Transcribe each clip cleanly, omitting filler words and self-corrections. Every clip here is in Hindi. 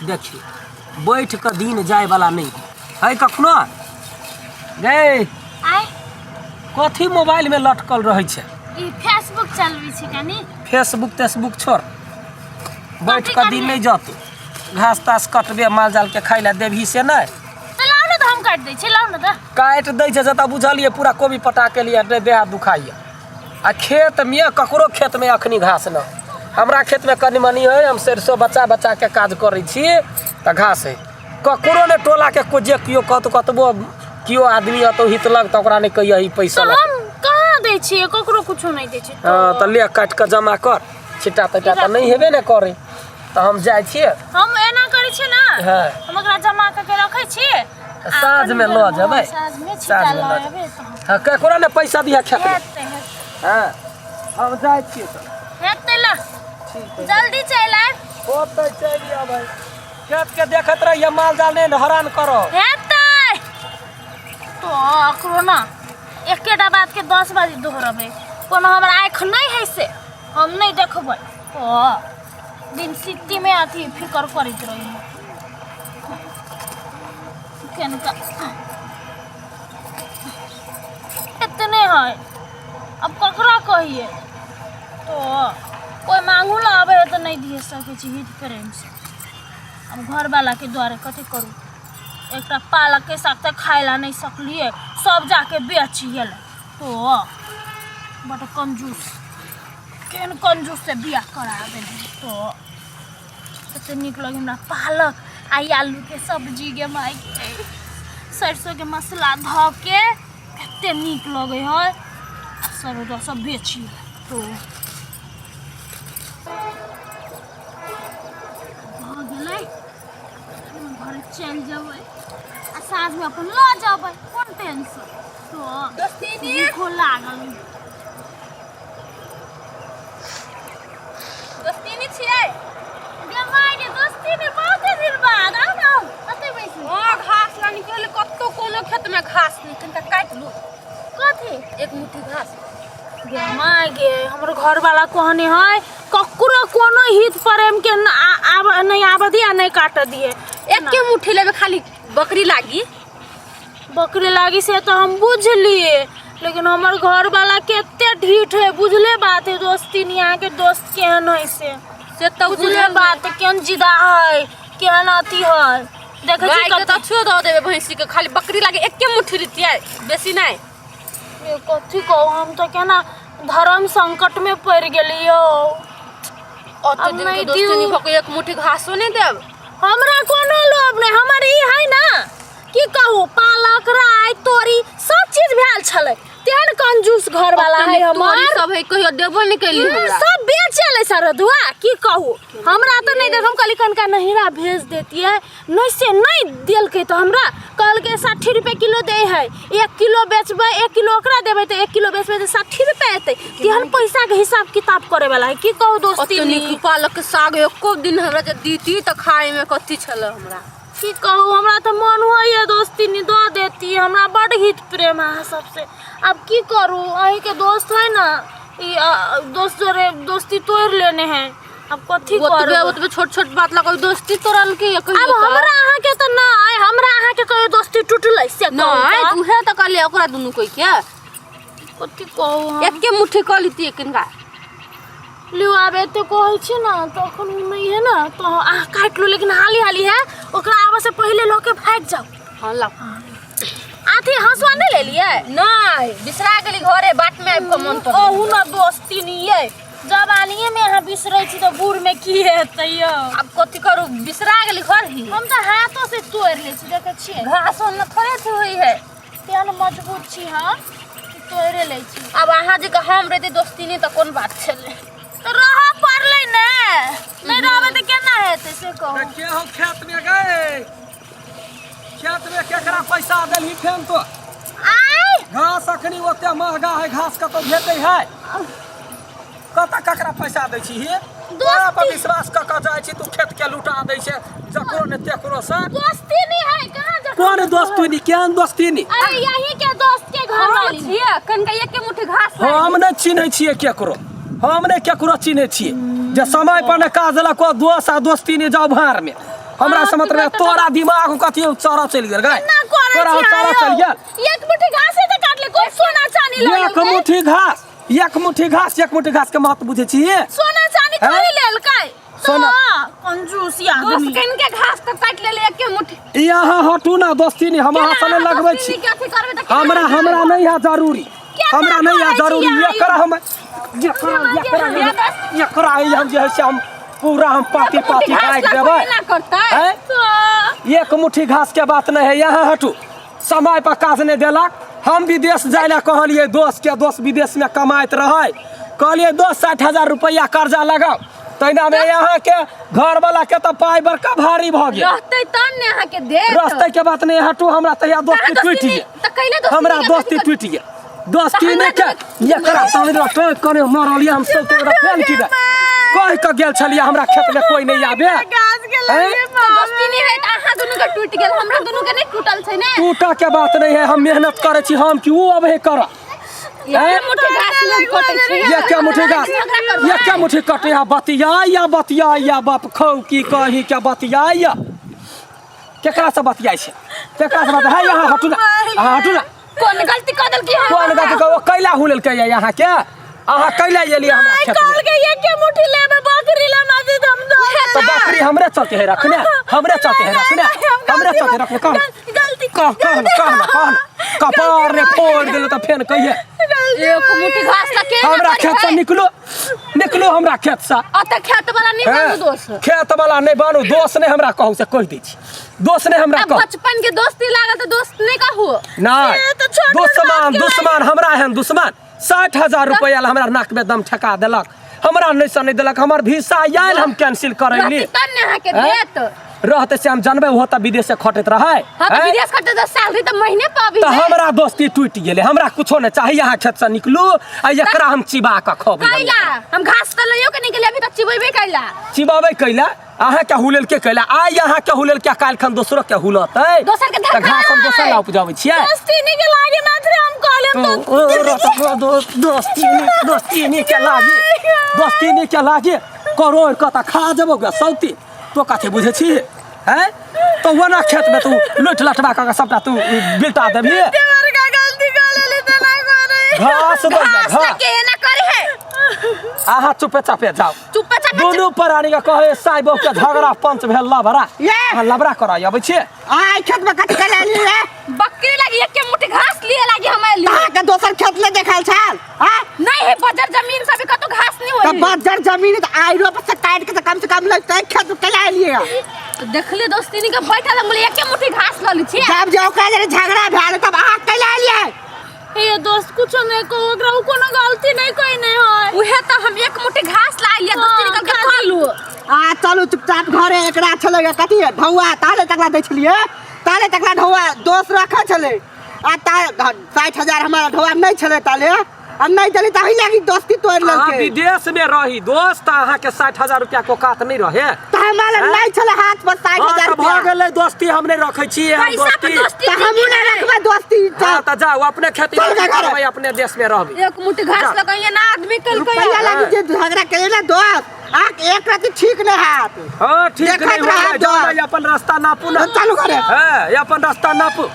देखिए बैठ के दिन जाए वाला नहीं है कखनो गे कथी मोबाइल में लटकल रहे छे ई फेसबुक चलबी छी कनी फेसबुक तेसबुक छोड़ बैठ के दिन नहीं जातू घास तास कटबे माल जाल के खाई ला देबही से नहीं तो लाओ ना तो हम काट दै छी लाओ ना तो काट दै छे जता बुझलिए पूरा कोबी पटा के लिए देह दुखाइए आ खेत में ककरो खेत में अखनी घास न हमरा खेत में कनी मनी है हम सरसों बचा के काज करै छी त घास है ककरो ने टोला के कोजे कियो कतबो कियो आदमी अतो हितलक त ओकरा ने कहिए ई पैसा तो हम कहां दै छी ककरो कुछो नहीं दै छी हां त ले काट के जमा कर छिटा तटा त नहीं हेबे ने करे त हम जाय छी हम एना करै छी ना हां हम एकरा जमा के रखै छी साँझ में ल जेबै साँझ में छिटा ल आबे हां ककरो ने पैसा दिया खेत में हां हम जाय छी त हेतै ल जल्दी चल आ होतै चलिया भाई खेत के देखत रहिए माल जाल ने हैरान करो हेतै तो अकरो ना एकेटा बात के 10 बारी दोहराबे कोनो हमरा आँख नहीं है से हम नहीं देखबै ओ दिन सिटी में आती फिकर करत रही केनका इतने है अब ककरा कहिए तो कोई मांगू ला आवे तो नहीं दिए सके छी हित प्रेम से अब घर वाला के द्वारे कथी करू एकटा पालक के साथ खाए ला नहीं सकलिए सब जाके बेचिए तो बट कंजूस केन कंजूस से बियाह करा देली तो कते निक लगे हमरा पालक आई आलू के सब्जी के माई के सरसों के मसाला ध के कते निक लगे है सरोदा सब बेचिए तो घर चल जाबै आ साँझ में अपन ल जाबै कोन टेंशन तो दोस्ती खो लागल दोस्ती छियै गे माय गे दोस्ती बहुत दिन बाद आ ना कते बैसी हां घास ला निकल कत्तो कोनो खेत में घास नहीं कनका काट लो कथी एक मुट्ठी घास गे माय गे हमर घर वाला कहने है ककरो कोनो हित प्रेम के नहीं आब दिया नहीं काट दिए एक के मुट्ठी लेबे खाली बकरी लागी से तो हम बुझ लिए लेकिन हमर घर वाला केते ढीठ है बुझले बात है दोस्ती यहाँ के दोस्त केहन है से तो बुझले बात केहन जिदा है केहन अथी है देखे गाय के तो छो दो देबे भैंसी के खाली बकरी लागे एक के मुट्ठी रितिया बेसी नहीं ये कथी कहू हम तो केना धर्म संकट में पड़ गेलियो अत दिन के दोस्ती नहीं भको एक मुट्ठी घासो नहीं देब हमरा कोनो लोभ नहीं हमर ई है ना की कहू पालक राय तोरी सब चीज भेल छले तेहन कंजूस घर वाला है हमर सब है कहियो देबो नहीं कैली हमरा सब बेचले सरदुआ की कहू हमरा तो नहीं देखम कली कनका नहिरा भेज देती है नहीं से नहीं देल के तो हमरा कल के 60 रुपए किलो दे है 1 किलो बेचबे 1 किलो ओकरा देबे तो 1 किलो बेचबे तो 60 रुपए एते तेहन पैसा के हिसाब किताब करे वाला है की कहू दोस्ती नहीं पालक के साग एको दिन हमरा जे दीती त खाए में कथी छले हमरा की कहू हमरा तो मन होइए दोस्ती नहीं दो देती हमरा बड़ हित प्रेम है सबसे अब की करूँ अही के दोस्त है ना दोस्त जोरे दोस्ती तोड़ लेने हैं अब कथी करू ओतबे छोट बात ला कोई दोस्ती तोड़ल के अब हमरा अहाँ के तो ना हमरा अहाँ के कोई दोस्ती टूटलै से नहीं उहे त कहले ओकरा दुनु कोई के कथी कहू एक के मुट्ठी क लीती किनका लियो आबे तो कहै छी ना तखन नहीं है ना तो काट लो लेकिन हाली है ओकरा आवे से पहले लोके भाग जाओ हां ला आथी हंसवा नहीं ले लिए नहीं बिसरा गेली घरे बाट में आब के मन तो ओहु ना दोस्ती नहीं है जवानीए में यहाँ बिसरै छी तो बूढ़ में की हेतै यो अब कथी करू बिसरा गेली घर ही हम तो हाथों से तोड़ ले छी देखे छी घासो न थोड़े थी हुई है तेन मजबूत छी हम तोड़े ले छी अब अहाँ जे हम रहते दोस्ती नहीं तो कौन बात छले तो रह पड़ले ने नहीं रहबे तो केना हेतै से कहू के हो खेत में गए खेत में केकरा पैसा देलही फेन तो आई घास अखनी ओते महंगा है घास कतो भेटै है कता ककरा पैसा दै छी हे तोरा पर विश्वास क के जाय छी तू खेत के लुटा दै छै जकरो ने तेकरो से दोस्ती नहीं है कहां जा कौन दोस्ती नहीं केहन दोस्ती नहीं अरे यही के दोस्त के घर वाली छिए कनका एक के मुट्ठी घास हम नहीं चिन्है छियै केकरो हम नहीं केकरो चिन्है छियै जे समय पर ने काज ला को दोस्त आ दोस्ती नहीं जाओ भार में हमरा से मतलब तोरा दिमाग कथी चरा चल गेल गए ना करे तोरा चरा चल गेल एक मुट्ठी घास से तो काट ले कोई सोना चांदी ले एक मुट्ठी घास एक मुट्ठी घास के मत बुझे छी सोना चांदी थोड़ी लेल काय सोना कंजूस दोस्त आदमी कन के घास तो काट ले एक के मुट्ठी यहाँ हटू ना दोस्ती नहीं हम हंसने लगबै छी हमरा नहीं है जरूरी हमरा नहीं है जरूरी एकरा हम जे है से हम पूरा हम पाती खाए देबै हैं एक मुट्ठी घास के बात नहीं है यहाँ हटू समय पर काज नहीं देलक हम विदेश जाए ला कहलिए दोस्त विदेश में कमाइत रहे कहलिए दोस्त 60,000 रुपया कर्जा लगाओ तैना में यहाँ के घर वाला के तो पाई बड़का भारी भ गेल रहते तन ने अहाँ के दे रास्ते के बात नहीं हटू हमरा तैया दोस्ती टूट गई हमरा दोस्ती टूट गई दोस्ती नहीं के एकरा सामने रटो करे मरलिए हम सब तोरा फोन की दे कह के गेल छलिए हमरा खेत में कोई नहीं आबे दोस्ती नहीं है अहाँ दोनों के टूट गेल हमरा दोनों के नहीं टूटल छै ने टूटा के बात नहीं है हम मेहनत करे छी हम कि वो अबे कर ये मुट्ठी घास लोग कटै छै ये क्या मुट्ठी घास ये क्या मुट्ठी कटे या बतिया बाप खौ की कही क्या बतिया केकरा से बतियाई छै केकरा से बतिया यहाँ हटू ना कौन गलती कर देल की हम कौन गलती को कैला हुलल के यहाँ के अहाँ कैला एलिए हमरा खेत में के एक के मुट्ठी लेबे बकरी ला माजी हम दो तो बकरी हमरे चलते है रखने हमरे चलते रखने गलती कहना कपार ने फोड़ देले तो फेन कहिए एक मुट्ठी घास का के हमरा खेत से निकलो हमरा खेत से अत खेत वाला नहीं बनू दोस्त खेत वाला नहीं बनू दोस्त ने हमरा कहू से कह दै छी दोस्त ने हमरा कहू बचपन के दोस्ती लागत दोस्त नहीं कहू नहीं दुश्मन हमरा है दुश्मन 60,000 रुपया हमरा नाक में दम ठका देलक हमरा नहीं देलक हमर वीसा आयल हम कैंसिल करैली रहते से हम जानबे हो त विदेश से खटत रहे विदेश खटत तो सैलरी तो महीने पाबी तो हमरा दोस्ती टूट गेले हमरा कुछो नहीं चाहिए यहाँ खेत से निकलू आ एकरा हम चिबा के खबै कैला हम घास त लइयो के निकले अभी तक चिबेबे कैला चिबाबै कैला अहाँ के हुलेल के कैला आ यहाँ के हुलेल के काल खन दोसरो के हुलतै दोसर के त घास हम दोसर ला उपजाबै छियै दोस्ती नहीं के लागे ना थे हम कहले दोस्ती नहीं के लागे करोड़ कता खा जबो ग सौती तो कथे बुझे छी हैं तो वना खेत में तू लुट लटवा का सबटा तू बिल्टा देबी देवर का गलती कर लेली त नहीं करे घास घास के ना करे है आहा चुपे चापे जाओ चुपे चापे दोनों प्राणी का कहे साइबो के झगड़ा पंच भेल लबरा लबरा करा आबै छी आय खेत में कट के लेली रे बकरी लगी एक के मुट्ठी घास लिए लगी हमारे लिए कहां के दोसर खेत ले देखल छल हां नहीं है बजर जमीन से भी कतो घास नहीं त होई बजर जमीन त आइरो पर से काट के कम से कम लगतै खेत के ले लिए तो देख ले दोस्ती नहीं के बैठल हम एक के मुट्ठी घास ल ली छी जब जाओ का झगड़ा भेल तब आ के ले लिए ये दोस्त कुछ नहीं को ओकरा कोनो गलती नहीं कोई नहीं है उहे तो हम एक मुट्ठी घास ला लिया दोस्ती निकल के खा लू आ चलू चुपचाप घरे एकरा छले कथी ढौआ ताले तकला दै छलिए ताले तकला ढौआ दोस्त रखा छले आ ता 60,000 हमारा ढौआ नहीं छले ताले हम नहीं चली ताही लगी दोस्ती तोड़ लके विदेश में रही दोस्त अहाँ के 60,000 रुपया को कात नहीं रहे त हमारा नहीं छले हाथ पर 60,000 भ गेलै दोस्ती हम नहीं रखै छी हम दोस्ती त हम नहीं रखबे दोस्ती हां त जाओ अपने खेती करबै अपने देश में रहबै एक मुट्ठी घास लगाइए ना आदमी कल रुपया लगी जे झगड़ा करे ना दोस्त आ एक रात ठीक नहीं हाथ हां ठीक देखत नहीं रहा हो जाए अपन रास्ता नापू ना चालू करे हां अपन रास्ता नापू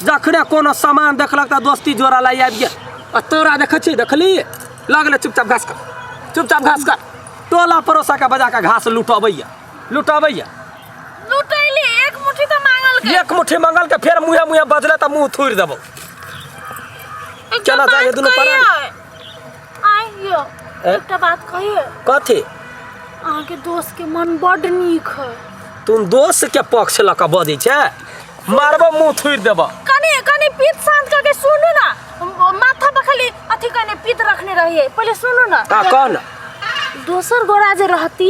जखने कोनो सामान देखलक त दोस्ती जोड़ा लाई आबि गेल आ तोरा देखली लगले चुपचाप घास कर टोला पड़ोसा के बजा के घास लुटबैया लुटैली एक मुट्ठी तो मांगल के एक मुट्ठी मंगल के फिर मुहे बजले त मुंह थूर देबो केना चाहिए दुनु पर आइयो एकटा बात कहिए कथी अहाँ के दोस्त के मन बड़ नीक है तुम दोस्त के पक्ष लक बजै छै मारबो मुंह थूर देबो कनी पीत शांत करके सुनू ना माथा पर खाली अथी कने पीत रखने रहिए पहले सुनू ना का कौन दोसर गोरा जे रहती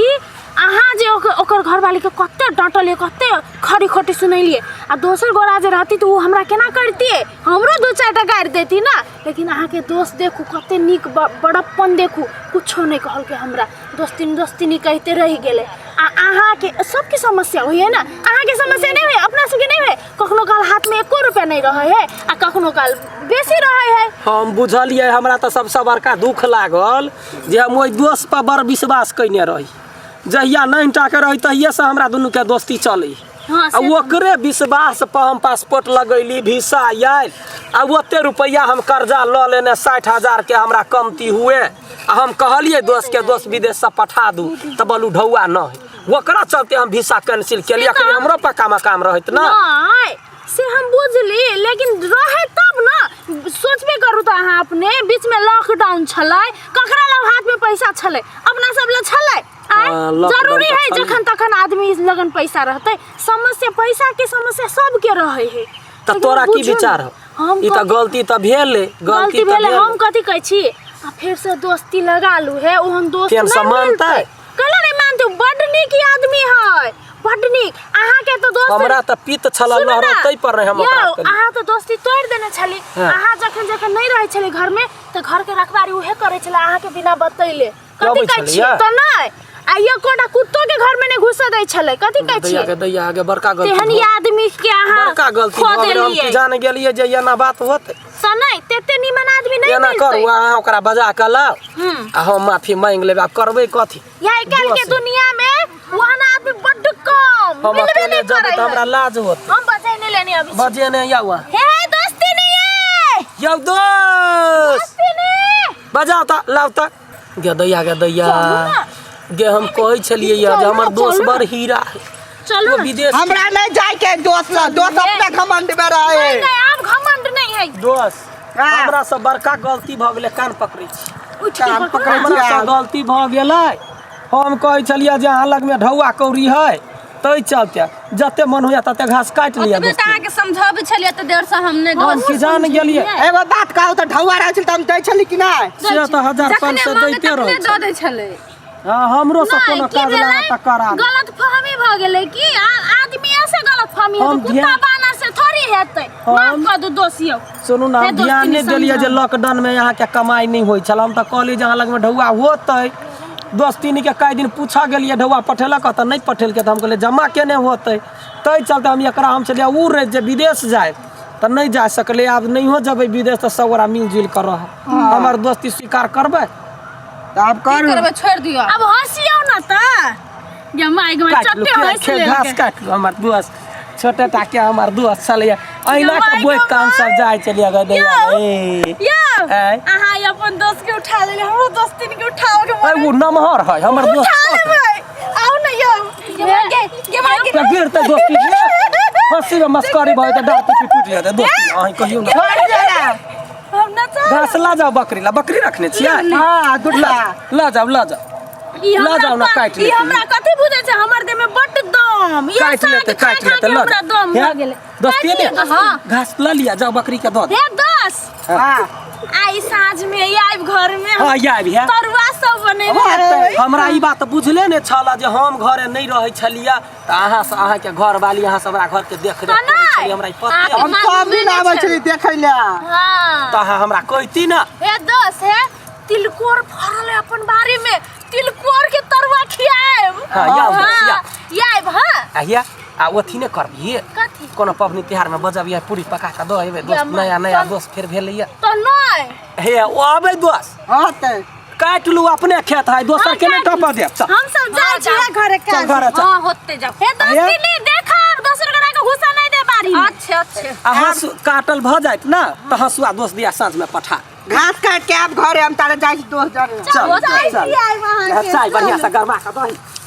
अहाँ जे ओकर घरवाली के कते डांटलिए कते खड़ी खटी सुनैलिए आ दोसर गोरा जे रहती तो वो हमरा केना करतिए हमरो दो चार टा गाड़ देती ना लेकिन अहाँ के दोस्त देखू कते नीक बड़प्पन देखू कुछो नहीं कहल के हमरा दोस्ती कहते रह गेले आ अहाँ के सबके समस्या होई है ना अहाँ के समस्या नहीं है अपना सबके नहीं है कखनो काल हाथ में 1 रुपया नहीं रहे है आ कखनो काल बेसी रहे है हम बुझलिए हमरा त सबसे बड़का दुख लागल जे हम ओइ दोस्त पर बड़ विश्वास कइने रही जहिया नहीं टाके रही तहिए से हमरा दुनू के दोस्ती चली हाँ आ से तो- ओकरे विश्वास पर हम पासपोर्ट लगैली वीसा आयल आ ओते रुपया हम कर्जा ल लेने 60,000 के हमरा कमती हुए आ हम कहलिए दोस्त के दोस्त विदेश से पठा दू तो बोलू ढौआ न है ओकरा चलते हम वीसा कैंसिल केलिए से तो- अखनी हमरो पक्का मकाम रहत ना नहीं से हम बुझली लेकिन रहे तब ना सोचबे करू तो अहाँ अपने बीच में लॉकडाउन छलै ककरा लग हाथ में पैसा छलै अपना सब लग छलै लॉकडाउन जरूरी तो है छलै। जखन तखन आदमी लगन पैसा रहते समस्या पैसा के समस्या सबके रहे है तो तोरा की विचार हो हम ई तो गलती तो भेले गलती भेले हम कथी कहै छी आ फिर से दोस्ती लगा लू है ओहन दोस्त केहन नहीं समानता है? मिलतै कला नहीं मानते बड नीक आदमी है बड नीक अहाँ के तो दोस्त हमरा तो पित छला सुनू लहर ना, तै पर रहे हम यौ, ओकरा केलिए। अहाँ तो दोस्ती तोड़ देने छली हाँ। अहाँ जखन नहीं रहे छली घर में तो घर के रखवारी उहे करे छला अहाँ के बिना बतैले कथी अबै कहै छी छलियै? तो नहीं आ ये कोटा कुत्तो के घर में नहीं घुसा दै छले कथी कहै छी दैया आगे बड़का गलती तेहन भऽ- आदमी के अहाँ बड़का गलती खो भऽ गेलै हम देलियै की जान गेलिए जे एना बात होत तो नहीं तेते निमन आदमी नहीं एना करू मिलतै अहाँ ओकरा बजा के लाउ आ हम माफी मांग लेब आ करबै कथी यही काल के दोस्त। दुनिया में वहन आदमी बड्ड कम हम मिलबे अकेले नहीं जब करे तो हमरा लाज होत हम बचाई नहीं लेनी अभी बजे ने यावा हे दोस्ती नहीं है यौ दोस्त दोस्ती नहीं बजाओ त लाउ त गे दैया चलू ना। गे हम कहै छलिए या जे चलू हमर ना, दोस्त चलू बड़ ना। हीरा है चलो वो ना। विदेश हमरा नहीं जाए के दोस्त ला दोस्त अपने घमंड में रहे नहीं नहीं आप घमंड नहीं है दोस्त हाँ। हमरा से बड़का गलती भऽ गेलै कान पकड़ै छी उठ के कान पकड़ो। पकड़ै छी। हमरा से गलती भऽ गेलै हम कहै छलिए जे अहाँ लग में ढौआ कौड़ी है तै चलते जते मन होया तते घास काटि लिया ओतबे दोस्त तऽ अहाँके समझाबै छलियै तऽ देर से हम नहि हम की जान गेलिए एगो बात कहू तो ढौआ रहे छल त हम दै छली कि नहीं से तो 1500 दैते रहै दऽ दै छलै हाँ हमरो से नहीं, कोनो की काज भेलै? लगा त करा दे। गलत फहमी भ गेलै कि आदमी ऐसे गलत फहमी है हम तो कुत्ता ध्यान- बानर से थोड़ी हेतै माफ कर दो दोषियो सुनू ना हे हम दोस्ती ध्यान नहीं नहीं दिलिए जे समझाओ। लॉकडाउन में यहाँ के कमाई नहीं होई छल हम तो कहली जे अहाँ लग में ढौआ होतै दोस्ती के कई दिन पूछा गेलिए ढौआ पठेलक त नहीं पठेलकै त हम कहलिए जमा केने होतै तै चलते हम एकरा हम चलिए उ रहे जे विदेश जाए त नहीं जा सकले अब नहीं हो जबै विदेश त सब गोरा मिलजुल कर रह हमर दोस्ती स्वीकार करबै तो आप की कर करबै छोड़ि दियौ अब हंसियो ना त ये माइक में काट लो चट्टे हंस खे ले घास काट लो हमर दोस्त छोटे टाके हमर दोस्त चलिए अहिना के माय बोइ गो काम सब माय। जाए चलिए गए दैया ए यो आय। अहाँ अपन दोस्त के उठा लेले हमरो दोस्ती के उठाओ के ए, वो नमहर है हमर दोस्त उठा लेबै आओ ना यो ये मार के त गिरतै दोस्ती हंसी में मस्करी भयो त डाँट पीट टूट जाते दोस्ती अहीं कहियो ना छोड़ देना हम ना चाह घास ला जाओ बकरी ला बकरी रखने छियै हाँ दुटला ला जाओ ई ला जाओ ना, काटि ई लेते। हमरा कथी बुझै छै हमर देह में बड्ड दम ई काट लेते काट लेते ला हमरा दम जाओ। भ गेलै दोस्ती काटि ने ले दोस्ती। घास ला लिया जाओ बकरी के दो दे हे दस हाँ आई साँझ में आइब घर में हां या भी है तरुआ सब बनेने होतै। हमरा ई बात बुझले ने छला जे हम घरे नहीं रहै छलिया त अहाँ से अहाँ के घर वाली अहाँ से हमरा घर के देख रेख करै छलिए हमरा ई पते हम सब दिन आबै छली देखै ले हां त अहाँ हमरा कहती ना हे दस है तिलकोर फरल है अपन बारी में तिलकोर के तरुआ खियाएब हाँ, या बसिया। याइब हां आहिया आ ओथी ने करबिए कथी कोनो पबनी तिहार में बजबिया पूरी पका के दो एबे या दोस्त माय, नया नया चल। दोस्त फिर भेलैया तो नहीं हे ओ आबै दोस्त होतै काट लू अपने खेत है दोसर के नहीं टपा दे चल हम सब जाय छी घरे चल काज घर चल हाँ होते जाओ हे दोस्ती नहीं देखा दोसर गोरा के घुसा नहीं दे बारी अच्छे अच्छे आ हंसु काटल भ जाइत ना त हंसुआ दोस्त दिया साँझ में पठा घास काट के आप घरे हम तारे जाई छी दोस्त जरे चल जाय चल छी आइ वहां के चाय बढ़िया से गरमा के दही